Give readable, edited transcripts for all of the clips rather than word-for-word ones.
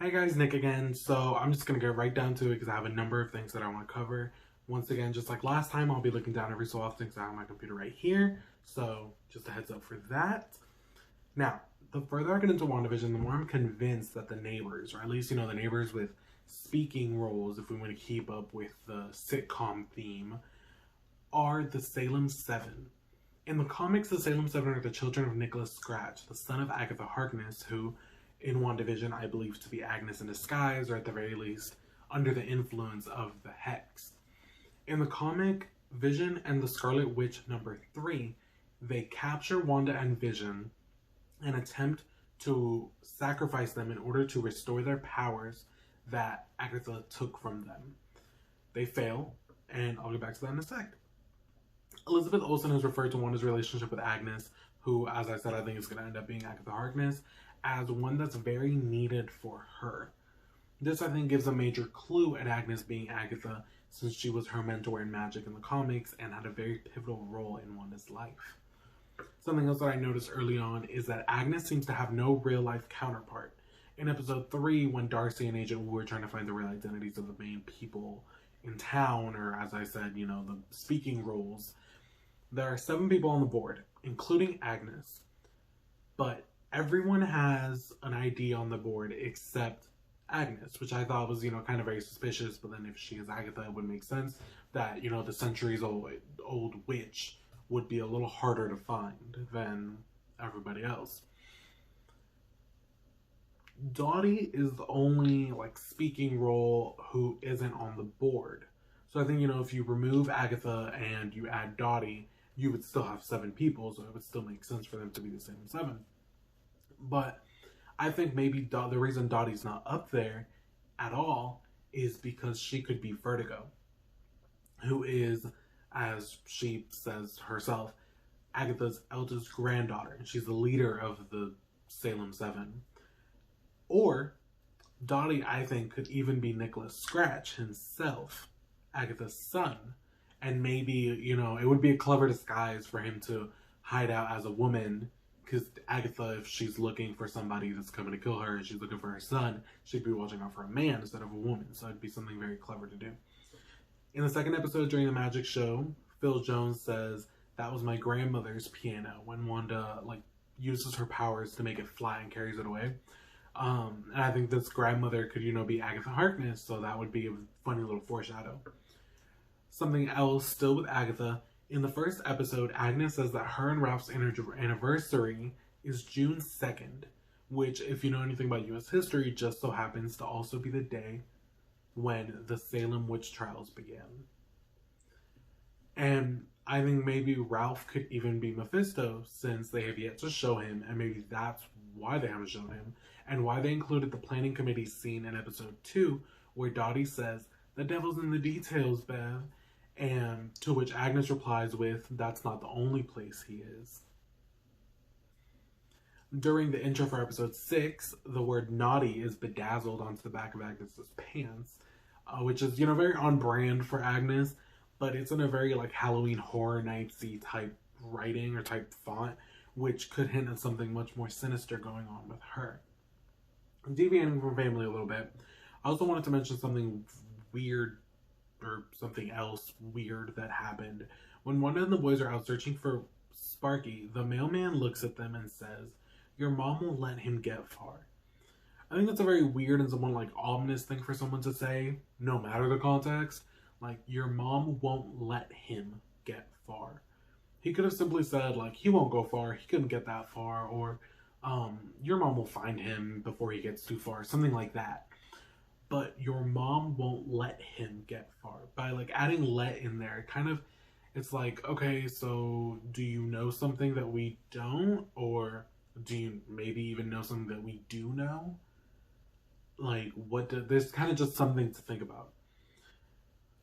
Hey guys, Nick again. So I'm just going to get right down to it because I have a number of things that I want to cover. Once again, just like last time, I'll be looking down every so often because I have my computer right here. So just a heads up for that. Now, the further I get into WandaVision, the more I'm convinced that the neighbors, or at least, the neighbors with speaking roles, if we want to keep up with the sitcom theme, are the Salem Seven. In the comics, the Salem Seven are the children of Nicholas Scratch, the son of Agatha Harkness, who, in WandaVision, I believe to be Agnes in disguise, or at the very least, under the influence of the Hex. In the comic, Vision and the Scarlet Witch #3, they capture Wanda and Vision and attempt to sacrifice them in order to restore their powers that Agatha took from them. They fail, and I'll get back to that in a sec. Elizabeth Olsen has referred to Wanda's relationship with Agnes, who, as I said, I think is going to end up being Agatha Harkness, as one that's very needed for her. This, I think, gives a major clue at Agnes being Agatha, since she was her mentor in magic in the comics and had a very pivotal role in Wanda's life. Something else that I noticed early on is that Agnes seems to have no real-life counterpart. In episode 3, when Darcy and Agent Wu are trying to find the real identities of the main people in town, or as I said, the speaking roles, there are 7 people on the board, including Agnes, but everyone has an ID on the board except Agnes, which I thought was, kind of very suspicious, but then if she is Agatha, it would make sense that, the centuries-old witch would be a little harder to find than everybody else. Dottie is the only, speaking role who isn't on the board. So I think, if you remove Agatha and you add Dottie, you would still have 7 people, so it would still make sense for them to be the same 7. But I think maybe the reason Dottie's not up there at all is because she could be Vertigo, who is, as she says herself, Agatha's eldest granddaughter, and she's the leader of the Salem Seven. Or Dottie, I think, could even be Nicholas Scratch himself, Agatha's son, and maybe, it would be a clever disguise for him to hide out as a woman, because Agatha, if she's looking for somebody that's coming to kill her and she's looking for her son, she'd be watching out for a man instead of a woman, so it'd be something very clever to do. In the second episode during the magic show, Phil Jones says, "That was my grandmother's piano," when Wanda, uses her powers to make it fly and carries it away. And I think this grandmother could, be Agatha Harkness, so that would be a funny little foreshadow. Something else, still with Agatha, in the first episode, Agnes says that her and Ralph's anniversary is June 2nd, which, if you know anything about US history, just so happens to also be the day when the Salem witch trials began. And I think maybe Ralph could even be Mephisto, since they have yet to show him, and maybe that's why they haven't shown him, and why they included the planning committee scene in episode 2, where Dottie says, "The devil's in the details, Bev," and to which Agnes replies with, "That's not the only place he is." During the intro for episode 6, the word naughty is bedazzled onto the back of Agnes's pants, which is, very on brand for Agnes, but it's in a very, Halloween Horror Nights-y type writing or type font, which could hint at something much more sinister going on with her. Deviating from family a little bit, I also wanted to mention something weird, or something else weird that happened. When Wanda and the boys are out searching for Sparky, the mailman looks at them and says, "Your mom will let him get far." I think that's a very weird and somewhat ominous thing for someone to say, no matter the context. Your mom won't let him get far. He could have simply said, he won't go far, he couldn't get that far, or your mom will find him before he gets too far, something like that. But your mom won't let him get far. By adding "let" in there, it's okay, so do you know something that we don't? Or do you maybe even know something that we do know? There's kind of just something to think about.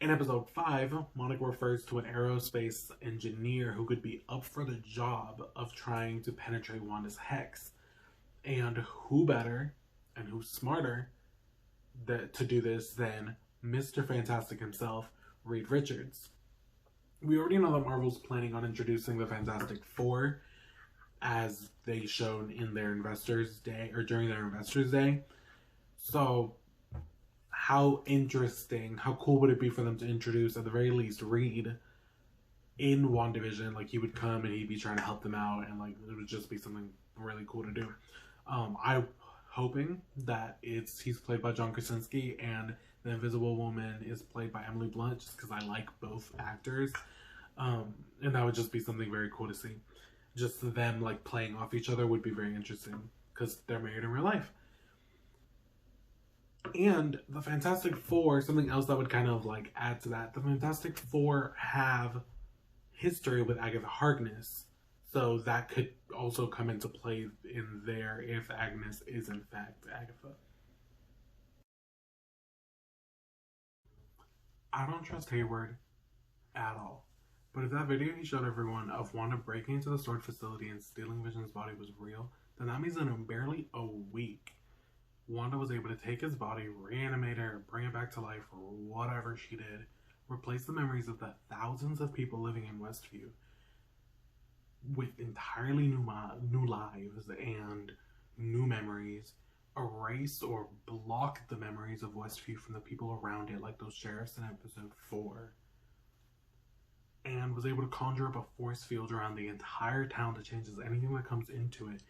In episode 5, Monica refers to an aerospace engineer who could be up for the job of trying to penetrate Wanda's hex. And who better and who smarter to do this than Mr. Fantastic himself, Reed Richards. We already know that Marvel's planning on introducing the Fantastic Four, as they showed in their Investors Day, or during their Investors Day. So how interesting, how cool would it be for them to introduce, at the very least, Reed in WandaVision? Like, he would come and he'd be trying to help them out, and like it would just be something really cool to do. I'm hoping that he's played by John Krasinski and the Invisible Woman is played by Emily Blunt, just because I like both actors. And that would just be something very cool to see. Just them like playing off each other would be very interesting because they're married in real life. And the Fantastic Four, something else that would kind of like add to that, the Fantastic Four have history with Agatha Harkness. So that could also come into play in there if Agnes is in fact Agatha. I don't trust Hayward at all. But if that video he showed everyone of Wanda breaking into the storage facility and stealing Vision's body was real, then that means that in barely a week, Wanda was able to take his body, reanimate it, bring it back to life, or whatever she did, replace the memories of the thousands of people living in Westview with entirely new lives and new memories, erase or block the memories of Westview from the people around it, like those sheriffs in episode 4, and was able to conjure up a force field around the entire town that changes anything that comes into it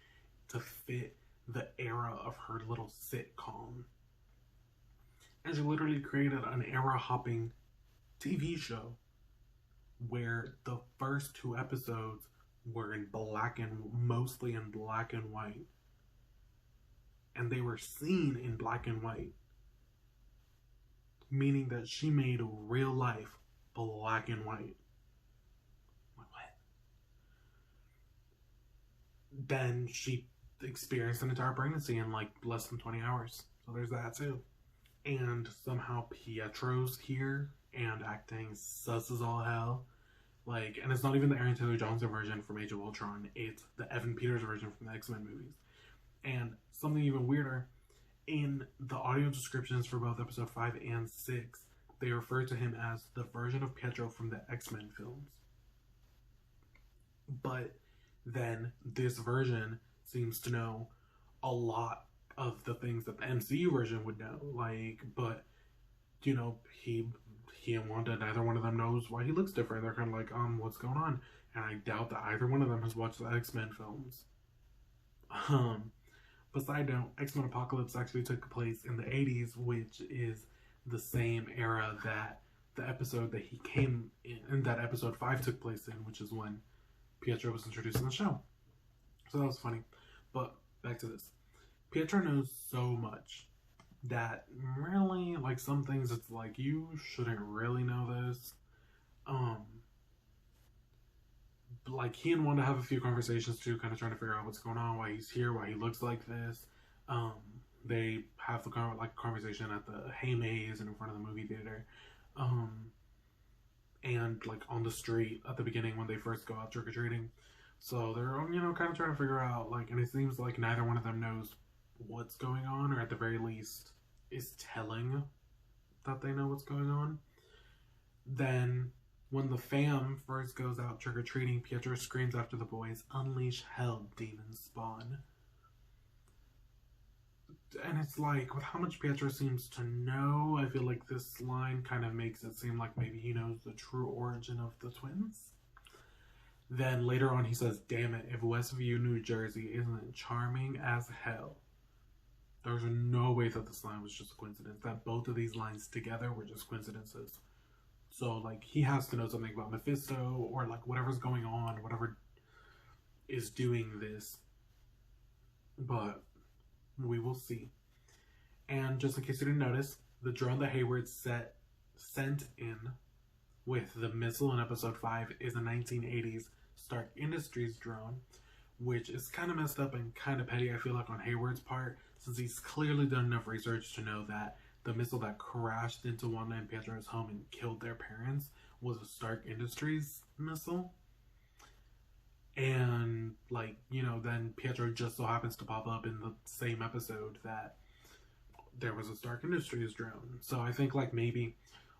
to fit the era of her little sitcom. And she literally created an era-hopping TV show where the first 2 episodes were in mostly in black and white. And they were seen in black and white. Meaning that she made real life black and white. What? Then she experienced an entire pregnancy in like less than 20 hours. So there's that too. And somehow Pietro's here and acting sus as all hell. Like, and it's not even the Aaron Taylor Johnson version from Age of Ultron. It's the Evan Peters version from the X-Men movies. And something even weirder, in the audio descriptions for both episode 5 and 6, they refer to him as the version of Pietro from the X-Men films. But then this version seems to know a lot of the things that the MCU version would know. Like, but, you know, he and Wanda, neither one of them knows why he looks different. They're kind of like, what's going on? And I doubt that either one of them has watched the X-Men films. But side note, X-Men Apocalypse actually took place in the 80s, which is the same era that the episode that he came in, and that episode 5 took place in, which is when Pietro was introduced in the show. So that was funny. But back to this. Pietro knows so much that really, like, some things it's like, you shouldn't really know this. Like, he and Wanda have a few conversations too, kind of trying to figure out what's going on, why he's here, why he looks like this. They have the conversation at the Hay Maze and in front of the movie theater. And like on the street at the beginning when they first go out trick-or-treating. So they're, kind of trying to figure out, like, and it seems like neither one of them knows what's going on, or at the very least is telling that they know what's going on. Then when the fam first goes out trick-or-treating, Pietro screams after the boys, "Unleash hell, demon spawn." And it's like, with how much Pietro seems to know, I feel like this line kind of makes it seem like maybe he knows the true origin of the twins. Then later on he says, "Damn it, if Westview, New Jersey isn't charming as hell." There's no way that this line was just a coincidence, that both of these lines together were just coincidences. So, like, he has to know something about Mephisto, or, like, whatever's going on, whatever is doing this. But we will see. And just in case you didn't notice, the drone that Hayward sent in with the missile in episode 5 is a 1980s Stark Industries drone, which is kind of messed up and kind of petty, I feel like, on Hayward's part, since he's clearly done enough research to know that the missile that crashed into Wanda and Pietro's home and killed their parents was a Stark Industries missile. And, like, then Pietro just so happens to pop up in the same episode that there was a Stark Industries drone. So I think, like, maybe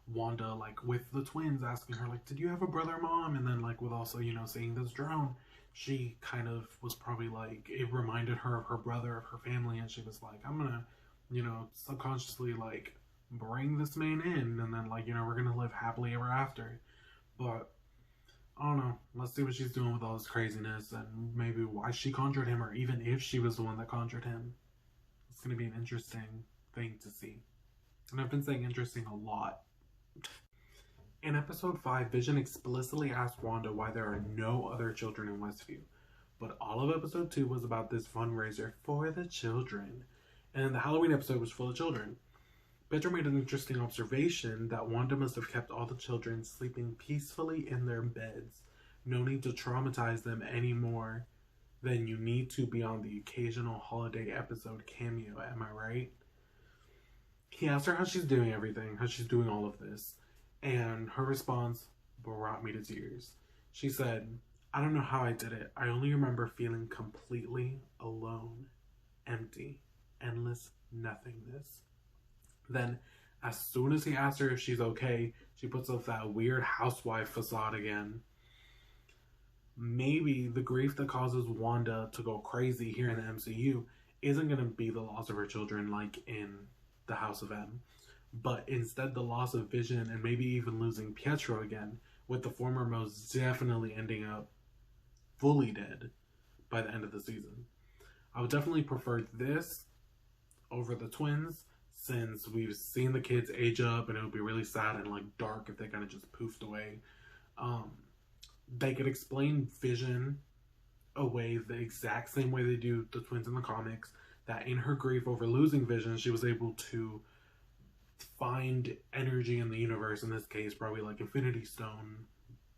Wanda, like, with the twins asking her, like, "Did you have a brother, Mom?" And then, like, with also, seeing this drone, she kind of was probably like, it reminded her of her brother, of her family, and she was like, "I'm gonna subconsciously like bring this man in, and then like we're gonna live happily ever after. But I don't know. Let's see what she's doing with all this craziness, and maybe why she conjured him, or even if she was the one that conjured him. It's gonna be an interesting thing to see. And I've been saying interesting a lot. In episode 5, Vision explicitly asked Wanda why there are no other children in Westview. But all of episode 2 was about this fundraiser for the children. And the Halloween episode was full of children. Pedro made an interesting observation that Wanda must have kept all the children sleeping peacefully in their beds. No need to traumatize them any more than you need to beyond the occasional holiday episode cameo, am I right? He asked her how she's doing everything, how she's doing all of this, and her response brought me to tears. She said, "I don't know how I did it. I only remember feeling completely alone, empty, endless nothingness." Then, as soon as he asks her if she's okay, she puts up that weird housewife facade again. Maybe the grief that causes Wanda to go crazy here in the MCU isn't going to be the loss of her children like in the House of M, but instead the loss of Vision and maybe even losing Pietro again, with the former most definitely ending up fully dead by the end of the season. I would definitely prefer this over the twins, since we've seen the kids age up, and it would be really sad and like dark if they kind of just poofed away. They could explain Vision away the exact same way they do the twins in the comics, that in her grief over losing Vision, she was able to find energy in the universe, in this case probably like Infinity Stone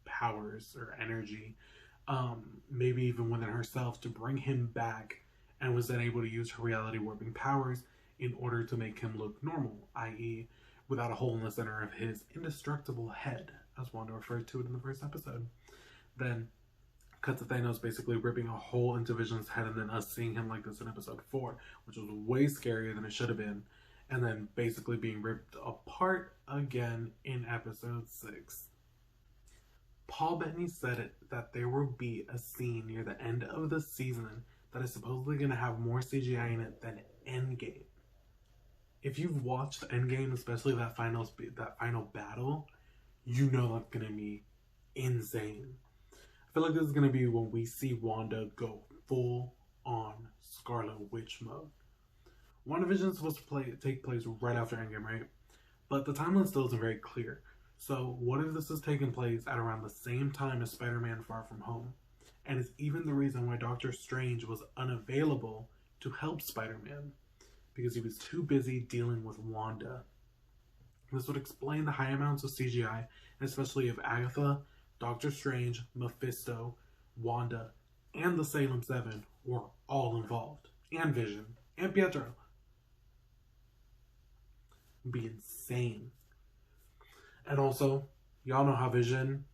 powers or energy, maybe even within herself, to bring him back, and was then able to use her reality warping powers in order to make him look normal, i.e. without a hole in the center of his indestructible head, as Wanda referred to it in the first episode. Then cut to Thanos basically ripping a hole into Vision's head, and then us seeing him like this in episode 4, which was way scarier than it should have been, and then basically being ripped apart again in episode 6. Paul Bettany said it that there will be a scene near the end of the season that is supposedly going to have more CGI in it than Endgame. If you've watched Endgame, especially that final battle, you know that's going to be insane. I feel like this is going to be when we see Wanda go full on Scarlet Witch mode. WandaVision is supposed to take place right after Endgame, right? But the timeline still isn't very clear. So what if this is taking place at around the same time as Spider-Man Far From Home? And it's even the reason why Doctor Strange was unavailable to help Spider-Man, because he was too busy dealing with Wanda. This would explain the high amounts of CGI, especially if Agatha, Doctor Strange, Mephisto, Wanda, and the Salem 7 were all involved. And Vision, and Pietro. It'd be insane. And also, y'all know how Vision,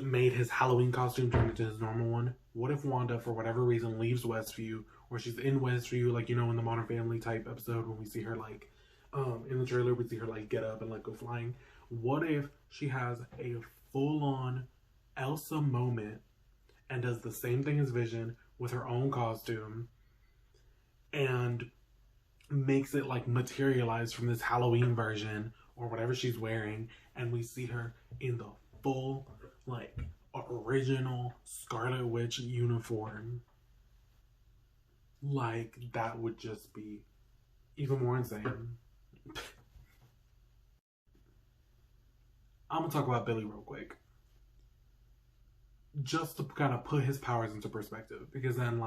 made his Halloween costume turn into his normal one. What if Wanda, for whatever reason, leaves Westview, or she's in Westview, in the Modern Family type episode when we see her, in the trailer, we see her, get up and, go flying. What if she has a full-on Elsa moment and does the same thing as Vision with her own costume and makes it, materialize from this Halloween version or whatever she's wearing, and we see her in the full, original Scarlet Witch uniform? That would just be even more insane. I'm gonna talk about Billy real quick, just to kind of put his powers into perspective, because then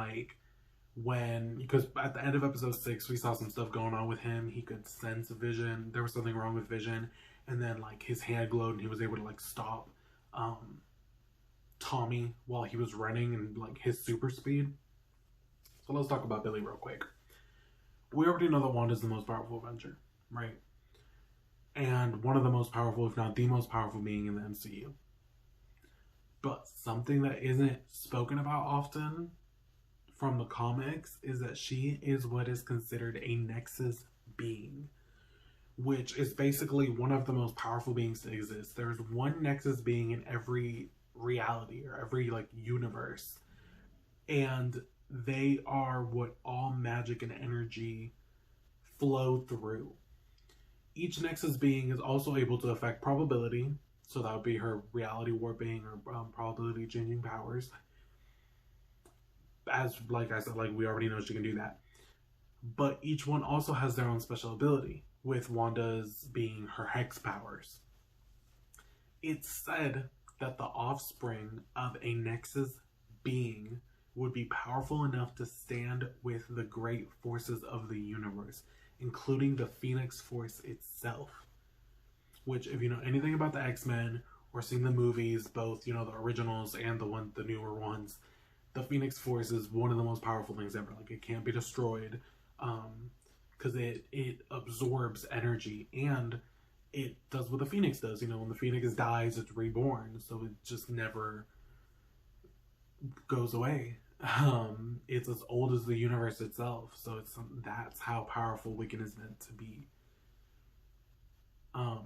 because at the end of episode 6 we saw some stuff going on with him. He could sense Vision, there was something wrong with Vision, and then his hand glowed and he was able to stop Tommy while he was running and his super speed. So let's talk about Billy real quick. We already know that Wanda's the most powerful Avenger, right? And one of the most powerful, if not the most powerful being in the MCU. But something that isn't spoken about often from the comics is that she is what is considered a Nexus being, which is basically one of the most powerful beings to exist. There's one Nexus being in every reality or every universe, and they are what all magic and energy flow through. Each Nexus being is also able to affect probability, so that would be her reality warping or probability changing powers. As like I said, like we already know she can do that. But each one also has their own special ability, with Wanda's being her hex powers. It's said that the offspring of a Nexus being would be powerful enough to stand with the great forces of the universe, including the Phoenix Force itself. Which, if you know anything about the X-Men or seen the movies, both, you know, the originals and the newer ones, the Phoenix Force is one of the most powerful things ever. Like, it can't be destroyed, because it absorbs energy, and it does what the Phoenix does. You know, when the Phoenix dies, it's reborn, so it just never goes away. It's as old as the universe itself, so that's how powerful Wiccan is meant to be.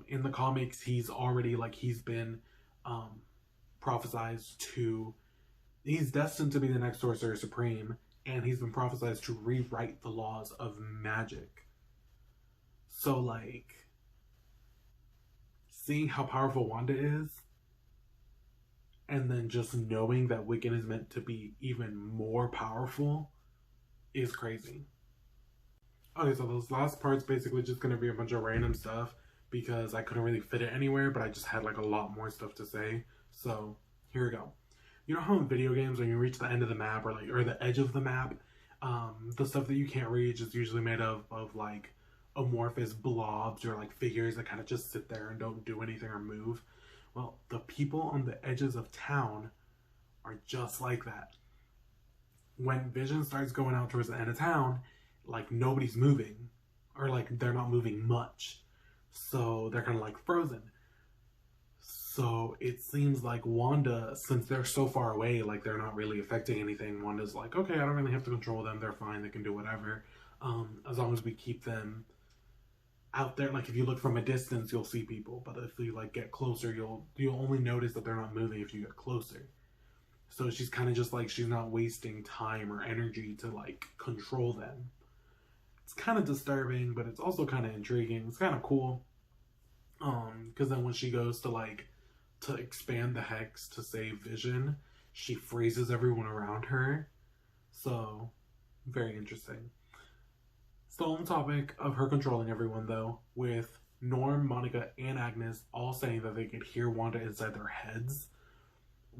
In the comics, he's been prophesized to, he's destined to be the next Sorcerer Supreme, and he's been prophesized to rewrite the laws of magic. So, like, seeing how powerful Wanda is, and then just knowing that Wiccan is meant to be even more powerful is crazy. Okay, so those last parts basically just gonna be a bunch of random stuff because I couldn't really fit it anywhere, but I just had like a lot more stuff to say. So here we go. You know how in video games when you reach the end of the map or the edge of the map, the stuff that you can't reach is usually made of like amorphous blobs or like figures that kind of just sit there and don't do anything or move. Well, the people on the edges of town are just like that. When Vision starts going out towards the end of town, like nobody's moving, or like they're not moving much. So they're kind of like frozen. So it seems like Wanda, since they're so far away, like they're not really affecting anything, Wanda's like, okay, I don't really have to control them. They're fine. They can do whatever. As long as we keep them out there. Like if you look from a distance, you'll see people, but if you like get closer, you'll only notice that they're not moving if you get closer. So she's kind of just like, she's not wasting time or energy to like control them. It's kind of disturbing, but it's also kind of intriguing. It's kind of cool. Because then when she goes to expand the hex to save Vision, she freezes everyone around her. So very interesting. Still on the topic of her controlling everyone, though, with Norm, Monica, and Agnes all saying that they could hear Wanda inside their heads.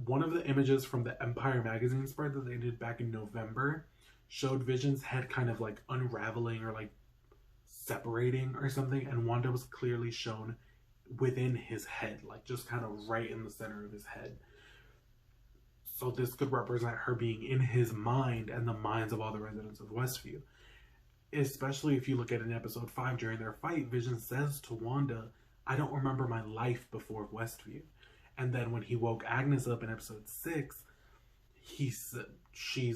One of the images from the Empire magazine spread that they did back in November showed Vision's head kind of like unraveling or like separating or something, and Wanda was clearly shown within his head, like just kind of right in the center of his head. So this could represent her being in his mind and the minds of all the residents of Westview. Especially if you look at in episode 5 during their fight, Vision says to Wanda, I don't remember my life before Westview. And then when he woke Agnes up in episode 6, she's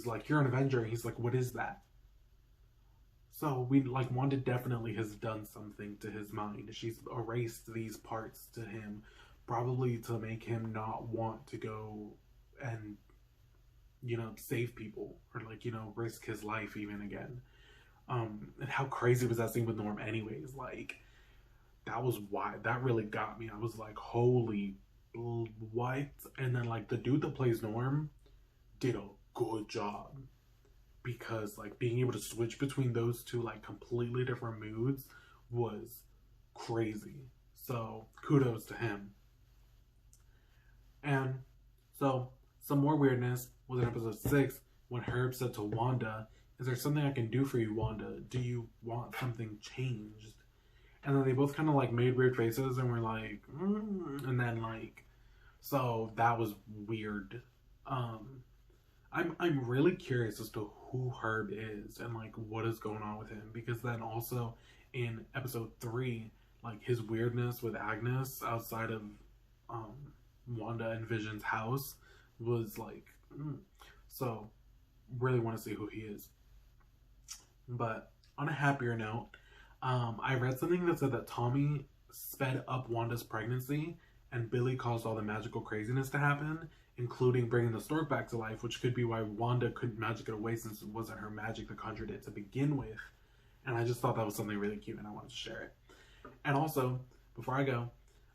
like, you're an Avenger. He's like, what is that? So Wanda definitely has done something to his mind. She's erased these parts to him, probably to make him not want to go and, save people or risk his life even again. And how crazy was that scene with Norm anyways? Like, that was why, that really got me. I was like, holy, what? And then the dude that plays Norm did a good job. Because being able to switch between those two completely different moods was crazy. So kudos to him. And so some more weirdness was in episode 6 when Herb said to Wanda, is there something I can do for you, Wanda? Do you want something changed? And then they both kind of made weird faces and were like, and then so that was weird. I'm really curious as to who Herb is and what is going on with him, because then also in episode 3, his weirdness with Agnes outside of Wanda and Vision's house was so really want to see who he is. But on a happier note, I read something that said that Tommy sped up Wanda's pregnancy and Billy caused all the magical craziness to happen, including bringing the stork back to life, which could be why Wanda couldn't magic it away since it wasn't her magic that conjured it to begin with. And I just thought that was something really cute and I wanted to share it. And also, before I go,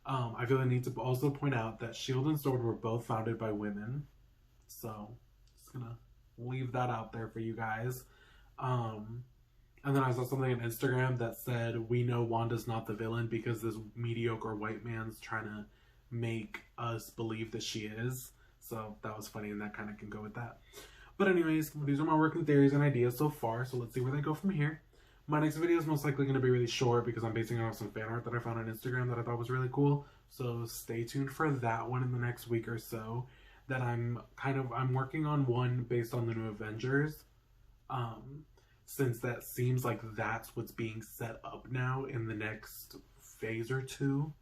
I feel the need to also point out that Shield and Sword were both founded by women. So, just gonna leave that out there for you guys. And then I saw something on Instagram that said, we know Wanda's not the villain because this mediocre white man's trying to make us believe that she is. So that was funny, and that kind of can go with that. But anyways, these are my working theories and ideas so far, so let's see where they go from here. My next video is most likely going to be really short because I'm basing it off some fan art that I found on Instagram that I thought was really cool. So stay tuned for that one in the next week or so. That I'm working on one based on the new Avengers. Since that seems like that's what's being set up now in the next phase or two.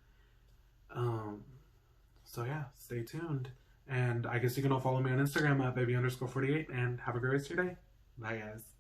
So yeah, stay tuned. And I guess you can all follow me on Instagram at baby_48 and have a great rest of your day. Bye guys.